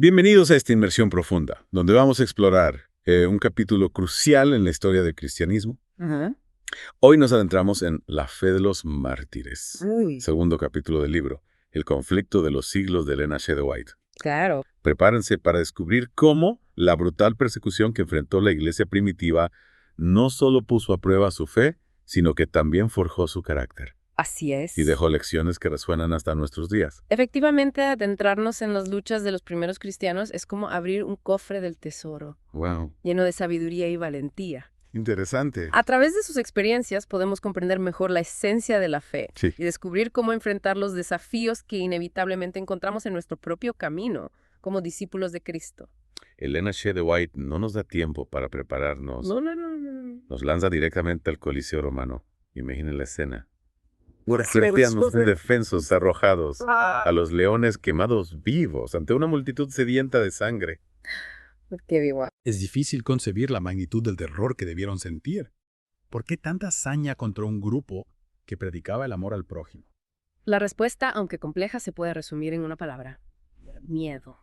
Bienvenidos a esta inmersión profunda, donde vamos a explorar un capítulo crucial en la historia del cristianismo. Ajá. Hoy nos adentramos en la fe de los mártires, Uy, segundo capítulo del libro, El conflicto de los siglos de Elena G. de White. claro. Prepárense para descubrir cómo la brutal persecución que enfrentó la iglesia primitiva no solo puso a prueba su fe, sino que también forjó su carácter Así es. y dejó lecciones que resuenan hasta nuestros días. Efectivamente, adentrarnos en las luchas de los primeros cristianos es como abrir un cofre del tesoro, Wow, lleno de sabiduría y valentía. interesante. A través de sus experiencias podemos comprender mejor la esencia de la fe Sí. y descubrir cómo enfrentar los desafíos que inevitablemente encontramos en nuestro propio camino como discípulos de Cristo. Elena G. de White no nos da tiempo para prepararnos. No. Nos lanza directamente al Coliseo romano. Imaginen la escena. Sí, Cristianos indefensos arrojados a los leones quemados vivos ante una multitud sedienta de sangre. Qué vivo. Es difícil concebir la magnitud del terror que debieron sentir. ¿Por qué tanta hazaña contra un grupo que predicaba el amor al prójimo? La respuesta, aunque compleja, se puede resumir en una palabra: miedo.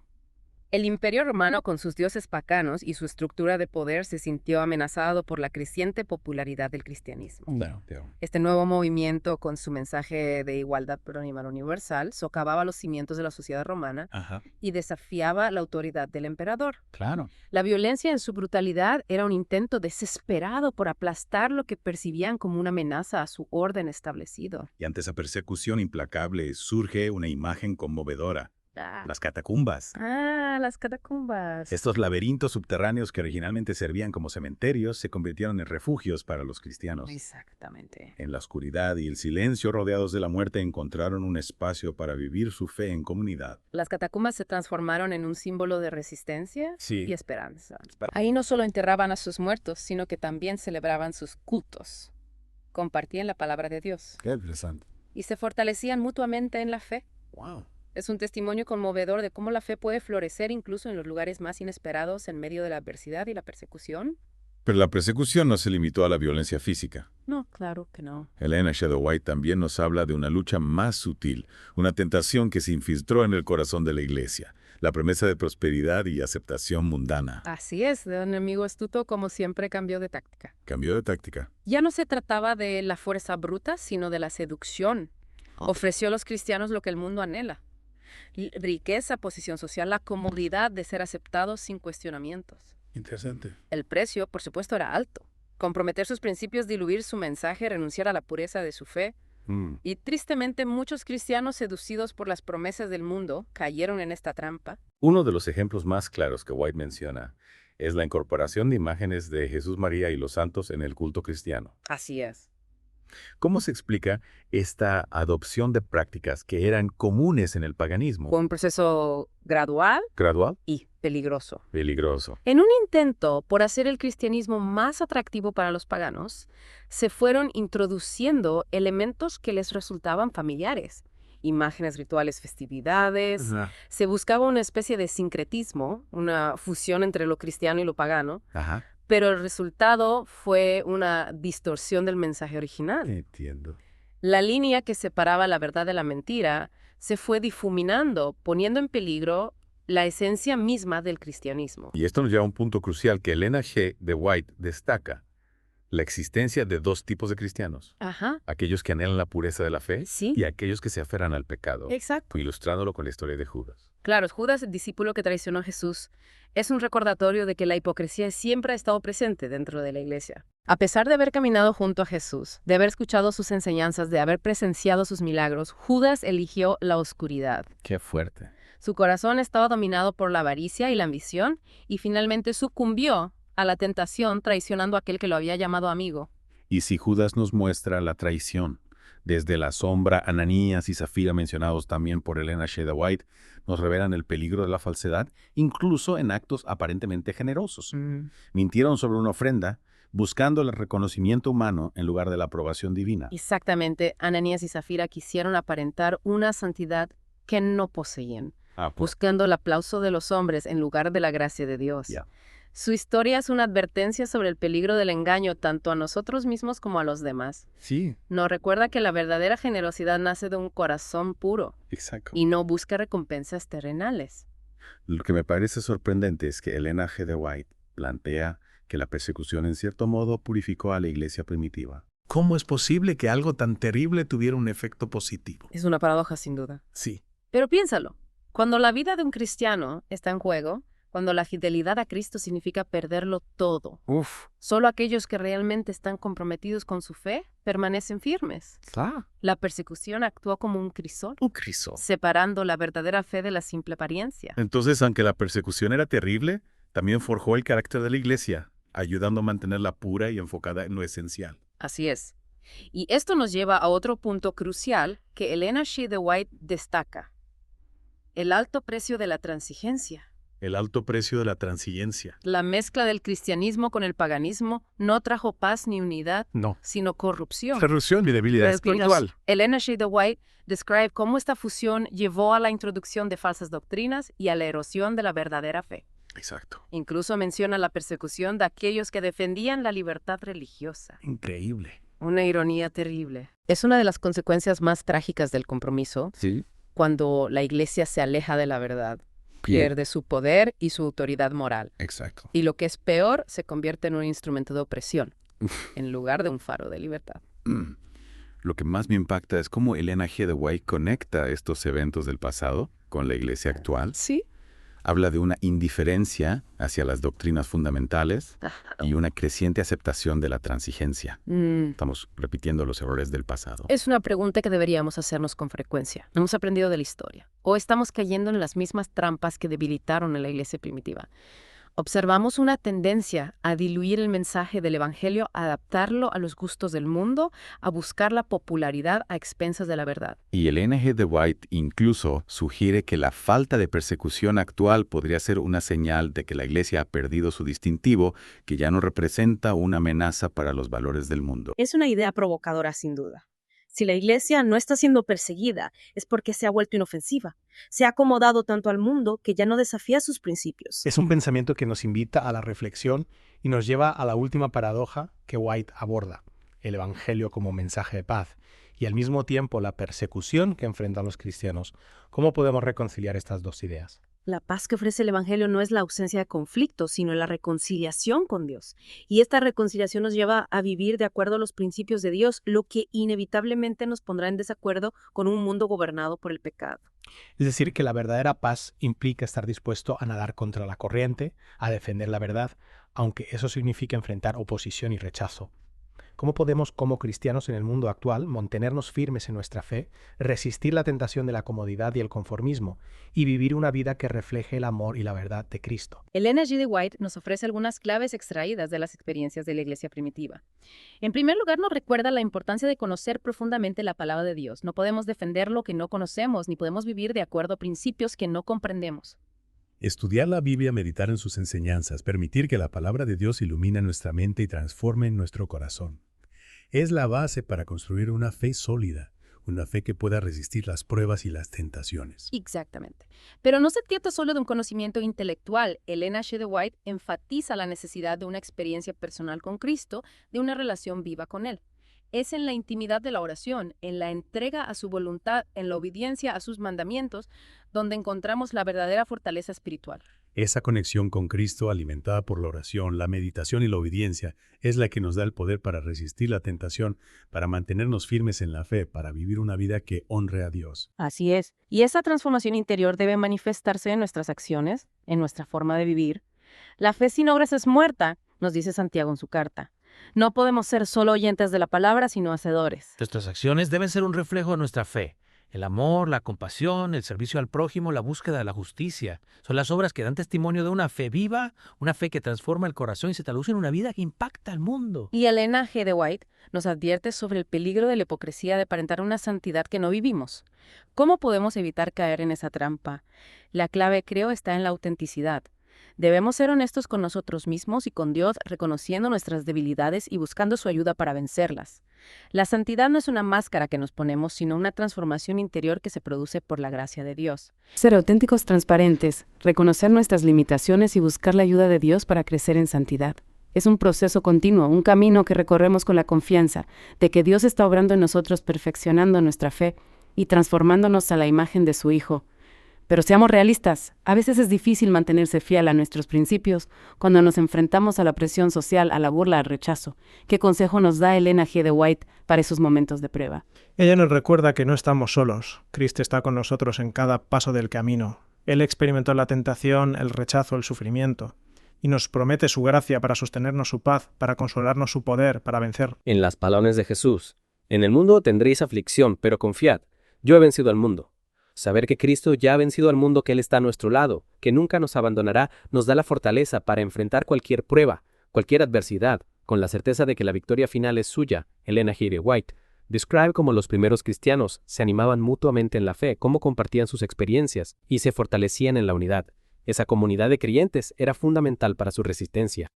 El Imperio Romano, con sus dioses paganos y su estructura de poder, se sintió amenazado por la creciente popularidad del cristianismo. Este nuevo movimiento, con su mensaje de igualdad por animal universal, socavaba los cimientos de la sociedad romana Ajá, y desafiaba la autoridad del emperador. claro. La violencia en su brutalidad era un intento desesperado por aplastar lo que percibían como una amenaza a su orden establecido. Y ante esa persecución implacable surge una imagen conmovedora. Las catacumbas. Las catacumbas. Estos laberintos subterráneos que originalmente servían como cementerios se convirtieron en refugios para los cristianos. Exactamente. En la oscuridad y el silencio rodeados de la muerte encontraron un espacio para vivir su fe en comunidad. Las catacumbas se transformaron en un símbolo de resistencia Sí. y esperanza. Ahí no solo enterraban a sus muertos, sino que también celebraban sus cultos. Compartían la palabra de Dios Qué interesante. y se fortalecían mutuamente en la fe. Wow. Es un testimonio conmovedor de cómo la fe puede florecer incluso en los lugares más inesperados en medio de la adversidad y la persecución. Pero la persecución no se limitó a la violencia física. No, claro que no. Elena G. de White también nos habla de una lucha más sutil, una tentación que se infiltró en el corazón de la iglesia, la promesa de prosperidad y aceptación mundana. Así es, el enemigo astuto como siempre cambió de táctica. Cambió de táctica. Ya no se trataba de la fuerza bruta, sino de la seducción. Ofreció a los cristianos lo que el mundo anhela: riqueza, posición social, la comodidad de ser aceptados sin cuestionamientos. Interesante. El precio, por supuesto, era alto. Comprometer sus principios, diluir su mensaje, renunciar a la pureza de su fe. Y tristemente muchos cristianos, seducidos por las promesas del mundo, cayeron en esta trampa. Uno de los ejemplos más claros que White menciona es la incorporación de imágenes de Jesús, María y los santos en el culto cristiano. Así es. ¿Cómo se explica esta adopción de prácticas que eran comunes en el paganismo? Fue un proceso gradual ¿Gradual? y peligroso. Peligroso. En un intento por hacer el cristianismo más atractivo para los paganos, se fueron introduciendo elementos que les resultaban familiares: imágenes, rituales, festividades. Se buscaba una especie de sincretismo, una fusión entre lo cristiano y lo pagano, Ajá. pero el resultado fue una distorsión del mensaje original. Entiendo. La línea que separaba la verdad de la mentira se fue difuminando, poniendo en peligro la esencia misma del cristianismo. Y esto nos lleva a un punto crucial que Elena G. de White destaca: la existencia de dos tipos de cristianos. Ajá, Aquellos que anhelan la pureza de la fe sí, y aquellos que se aferran al pecado, exacto. ilustrándolo con la historia de Judas. Claro, Judas, el discípulo que traicionó a Jesús, es un recordatorio de que la hipocresía siempre ha estado presente dentro de la iglesia. A pesar de haber caminado junto a Jesús, de haber escuchado sus enseñanzas, de haber presenciado sus milagros, Judas eligió la oscuridad. Qué fuerte. Su corazón estaba dominado por la avaricia y la ambición, y finalmente sucumbió a la tentación, traicionando a aquel que lo había llamado amigo. Y si Judas nos muestra la traición, desde la sombra, Ananías y Zafira, mencionados también por Elena G. de White, nos revelan el peligro de la falsedad, incluso en actos aparentemente generosos. Mintieron sobre una ofrenda, buscando el reconocimiento humano en lugar de la aprobación divina. Exactamente, Ananías y Zafira quisieron aparentar una santidad que no poseían, buscando el aplauso de los hombres en lugar de la gracia de Dios. Ya. Su historia es una advertencia sobre el peligro del engaño tanto a nosotros mismos como a los demás. Sí, Nos recuerda que la verdadera generosidad nace de un corazón puro exacto. y no busca recompensas terrenales. Lo que me parece sorprendente es que Elena G. de White plantea que la persecución en cierto modo purificó a la iglesia primitiva. ¿Cómo es posible que algo tan terrible tuviera un efecto positivo? Es una paradoja sin duda. Sí. Pero piénsalo, cuando la vida de un cristiano está en juego, cuando la fidelidad a Cristo significa perderlo todo, solo aquellos que realmente están comprometidos con su fe permanecen firmes. Claro. La persecución actúa como un crisol, Un crisol. separando la verdadera fe de la simple apariencia. Entonces, aunque la persecución era terrible, también forjó el carácter de la iglesia, ayudando a mantenerla pura y enfocada en lo esencial. Así es. Y esto nos lleva a otro punto crucial que Elena G. de White destaca: el alto precio de la transigencia. El alto precio de la transigencia. La mezcla del cristianismo con el paganismo no trajo paz ni unidad, No. sino corrupción. Corrupción y debilidad espiritual. Elena G. de White describe cómo esta fusión llevó a la introducción de falsas doctrinas y a la erosión de la verdadera fe. Exacto. Incluso menciona la persecución de aquellos que defendían la libertad religiosa. Increíble. Una ironía terrible. Es una de las consecuencias más trágicas del compromiso, Sí. cuando la iglesia se aleja de la verdad, pierde su poder y su autoridad moral. Exacto. Y lo que es peor, se convierte en un instrumento de opresión, en lugar de un faro de libertad. Lo que más me impacta es cómo Elena G. de White conecta estos eventos del pasado con la iglesia actual. Sí. Habla de una indiferencia hacia las doctrinas fundamentales y una creciente aceptación de la transigencia. Estamos repitiendo los errores del pasado. Es una pregunta que deberíamos hacernos con frecuencia. ¿Hemos aprendido de la historia? ¿O estamos cayendo en las mismas trampas que debilitaron a la iglesia primitiva? Observamos una tendencia a diluir el mensaje del Evangelio, a adaptarlo a los gustos del mundo, a buscar la popularidad a expensas de la verdad. Y Elena G. de White incluso sugiere que la falta de persecución actual podría ser una señal de que la iglesia ha perdido su distintivo, que ya no representa una amenaza para los valores del mundo. Es una idea provocadora, sin duda. Si la iglesia no está siendo perseguida, es porque se ha vuelto inofensiva. Se ha acomodado tanto al mundo que ya no desafía sus principios. Es un pensamiento que nos invita a la reflexión y nos lleva a la última paradoja que White aborda: el Evangelio como mensaje de paz y al mismo tiempo la persecución que enfrentan los cristianos. ¿Cómo podemos reconciliar estas dos ideas? La paz que ofrece el Evangelio no es la ausencia de conflicto, sino la reconciliación con Dios. Y esta reconciliación nos lleva a vivir de acuerdo a los principios de Dios, lo que inevitablemente nos pondrá en desacuerdo con un mundo gobernado por el pecado. Es decir, que la verdadera paz implica estar dispuesto a nadar contra la corriente, a defender la verdad, aunque eso signifique enfrentar oposición y rechazo. ¿Cómo podemos, como cristianos en el mundo actual, mantenernos firmes en nuestra fe, resistir la tentación de la comodidad y el conformismo, y vivir una vida que refleje el amor y la verdad de Cristo? Elena G. de White nos ofrece algunas claves extraídas de las experiencias de la iglesia primitiva. En primer lugar, nos recuerda la importancia de conocer profundamente la palabra de Dios. No podemos defender lo que no conocemos, ni podemos vivir de acuerdo a principios que no comprendemos. Estudiar la Biblia, meditar en sus enseñanzas, permitir que la palabra de Dios ilumine nuestra mente y transforme nuestro corazón. Es la base para construir una fe sólida, una fe que pueda resistir las pruebas y las tentaciones. Exactamente. Pero no se trata solo de un conocimiento intelectual. Elena G. de White enfatiza la necesidad de una experiencia personal con Cristo, de una relación viva con Él. Es en la intimidad de la oración, en la entrega a su voluntad, en la obediencia a sus mandamientos, donde encontramos la verdadera fortaleza espiritual. Esa conexión con Cristo, alimentada por la oración, la meditación y la obediencia, es la que nos da el poder para resistir la tentación, para mantenernos firmes en la fe, para vivir una vida que honre a Dios. Así es. Y esa transformación interior debe manifestarse en nuestras acciones, en nuestra forma de vivir. La fe sin obras es muerta, nos dice Santiago en su carta. No podemos ser solo oyentes de la palabra, sino hacedores. Nuestras acciones deben ser un reflejo de nuestra fe. El amor, la compasión, el servicio al prójimo, la búsqueda de la justicia. Son las obras que dan testimonio de una fe viva, una fe que transforma el corazón y se traduce en una vida que impacta al mundo. Y Elena G. de White nos advierte sobre el peligro de la hipocresía de aparentar una santidad que no vivimos. ¿Cómo podemos evitar caer en esa trampa? La clave, creo, está en la autenticidad. Debemos ser honestos con nosotros mismos y con Dios, reconociendo nuestras debilidades y buscando su ayuda para vencerlas. La santidad no es una máscara que nos ponemos, sino una transformación interior que se produce por la gracia de Dios. Ser auténticos, transparentes, reconocer nuestras limitaciones y buscar la ayuda de Dios para crecer en santidad. Es un proceso continuo, un camino que recorremos con la confianza de que Dios está obrando en nosotros, perfeccionando nuestra fe y transformándonos a la imagen de su Hijo. Pero seamos realistas, a veces es difícil mantenerse fiel a nuestros principios cuando nos enfrentamos a la presión social, a la burla, al rechazo. ¿Qué consejo nos da Elena G. de White para esos momentos de prueba? Ella nos recuerda que no estamos solos. Cristo está con nosotros en cada paso del camino. Él experimentó la tentación, el rechazo, el sufrimiento. Y nos promete su gracia para sostenernos su paz, para consolarnos su poder, para vencer. En las palabras de Jesús, en el mundo tendréis aflicción, pero confiad, yo he vencido al mundo. Saber que Cristo ya ha vencido al mundo, que Él está a nuestro lado, que nunca nos abandonará, nos da la fortaleza para enfrentar cualquier prueba, cualquier adversidad, con la certeza de que la victoria final es suya. Elena G. de White describe cómo los primeros cristianos se animaban mutuamente en la fe, cómo compartían sus experiencias y se fortalecían en la unidad. Esa comunidad de creyentes era fundamental para su resistencia.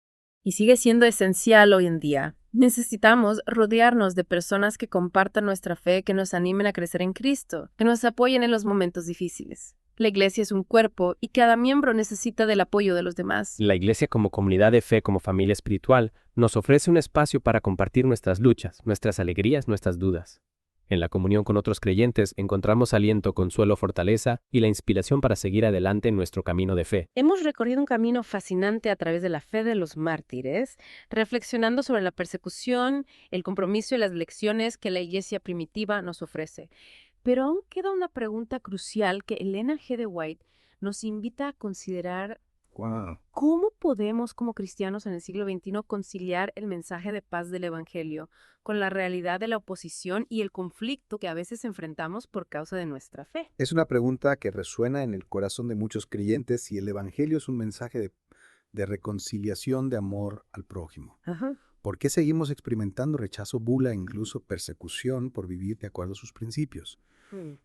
Y sigue siendo esencial hoy en día. Necesitamos rodearnos de personas que compartan nuestra fe, que nos animen a crecer en Cristo, que nos apoyen en los momentos difíciles. La iglesia es un cuerpo y cada miembro necesita del apoyo de los demás. La iglesia, como comunidad de fe, como familia espiritual, nos ofrece un espacio para compartir nuestras luchas, nuestras alegrías, nuestras dudas. En la comunión con otros creyentes encontramos aliento, consuelo, fortaleza y la inspiración para seguir adelante en nuestro camino de fe. Hemos recorrido un camino fascinante a través de la fe de los mártires, reflexionando sobre la persecución, el compromiso y las lecciones que la iglesia primitiva nos ofrece. Pero aún queda una pregunta crucial que Elena G. de White nos invita a considerar. Wow. ¿Cómo podemos, como cristianos en el siglo XXI, conciliar el mensaje de paz del Evangelio con la realidad de la oposición y el conflicto que a veces enfrentamos por causa de nuestra fe? Es una pregunta que resuena en el corazón de muchos creyentes y el Evangelio es un mensaje de reconciliación, de amor al prójimo. Ajá. ¿Por qué seguimos experimentando rechazo, bula e incluso persecución por vivir de acuerdo a sus principios?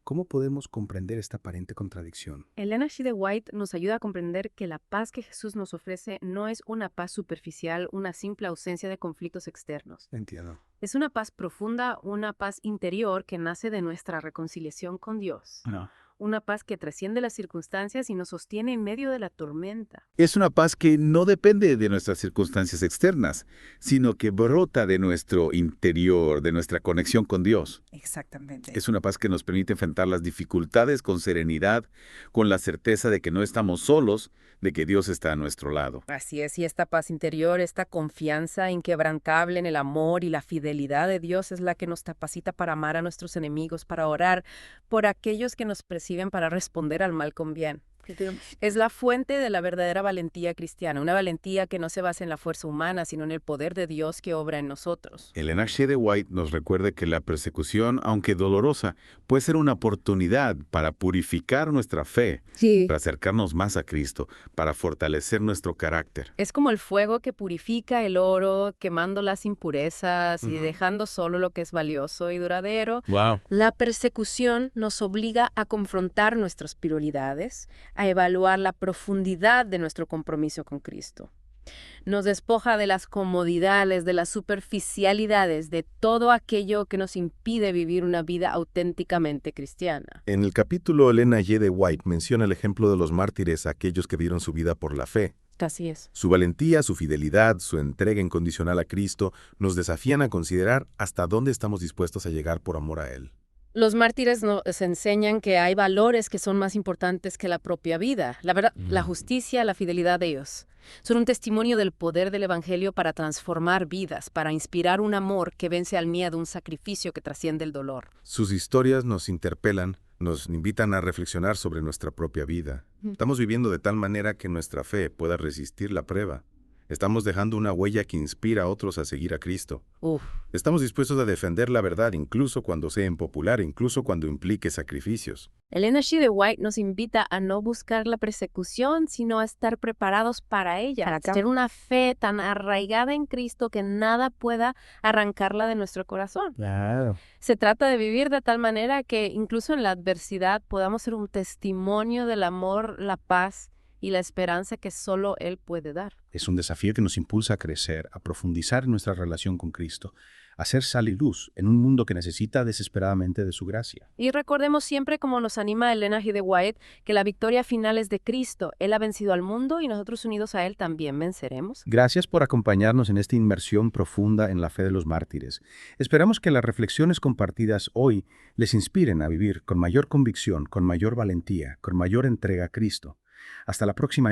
¿Cómo podemos comprender esta aparente contradicción? Elena G. de White nos ayuda a comprender que la paz que Jesús nos ofrece no es una paz superficial, una simple ausencia de conflictos externos. Entiendo. Es una paz profunda, una paz interior que nace de nuestra reconciliación con Dios. No. Una paz que trasciende las circunstancias y nos sostiene en medio de la tormenta. Es una paz que no depende de nuestras circunstancias externas, sino que brota de nuestro interior, de nuestra conexión con Dios. Exactamente. Es una paz que nos permite enfrentar las dificultades con serenidad, con la certeza de que no estamos solos, de que Dios está a nuestro lado. Así es, y esta paz interior, esta confianza inquebrantable en el amor y la fidelidad de Dios es la que nos capacita para amar a nuestros enemigos, para orar por aquellos que nos persiguen, para responder al mal con bien. Es la fuente de la verdadera valentía cristiana, una valentía que no se basa en la fuerza humana, sino en el poder de Dios que obra en nosotros. Elena G. de White nos recuerda que la persecución, aunque dolorosa, puede ser una oportunidad para purificar nuestra fe, para acercarnos más a Cristo, para fortalecer nuestro carácter. Es como el fuego que purifica el oro, quemando las impurezas y dejando solo lo que es valioso y duradero. Wow. La persecución nos obliga a confrontar nuestras prioridades, a evaluar la profundidad de nuestro compromiso con Cristo. Nos despoja de las comodidades, de las superficialidades, de todo aquello que nos impide vivir una vida auténticamente cristiana. En el capítulo, Elena G. de White menciona el ejemplo de los mártires, aquellos que dieron su vida por la fe. Así es. Su valentía, su fidelidad, su entrega incondicional a Cristo nos desafían a considerar hasta dónde estamos dispuestos a llegar por amor a Él. Los mártires nos enseñan que hay valores que son más importantes que la propia vida. La verdad, la justicia, la fidelidad de Dios. Son un testimonio del poder del Evangelio para transformar vidas, para inspirar un amor que vence al miedo, un sacrificio que trasciende el dolor. Sus historias nos interpelan, nos invitan a reflexionar sobre nuestra propia vida. Estamos viviendo de tal manera que nuestra fe pueda resistir la prueba. Estamos dejando una huella que inspira a otros a seguir a Cristo. Estamos dispuestos a defender la verdad incluso cuando sea impopular, incluso cuando implique sacrificios. Elena G. de White nos invita a no buscar la persecución, sino a estar preparados para ella, para tener una fe tan arraigada en Cristo que nada pueda arrancarla de nuestro corazón. Claro. Se trata de vivir de tal manera que incluso en la adversidad podamos ser un testimonio del amor, la paz y la esperanza que solo Él puede dar. Es un desafío que nos impulsa a crecer, a profundizar en nuestra relación con Cristo, a ser sal y luz en un mundo que necesita desesperadamente de su gracia. Y recordemos siempre, como nos anima Ellen G. White, que la victoria final es de Cristo. Él ha vencido al mundo y nosotros unidos a Él también venceremos. Gracias por acompañarnos en esta inmersión profunda en la fe de los mártires. Esperamos que las reflexiones compartidas hoy les inspiren a vivir con mayor convicción, con mayor valentía, con mayor entrega a Cristo. Hasta la próxima.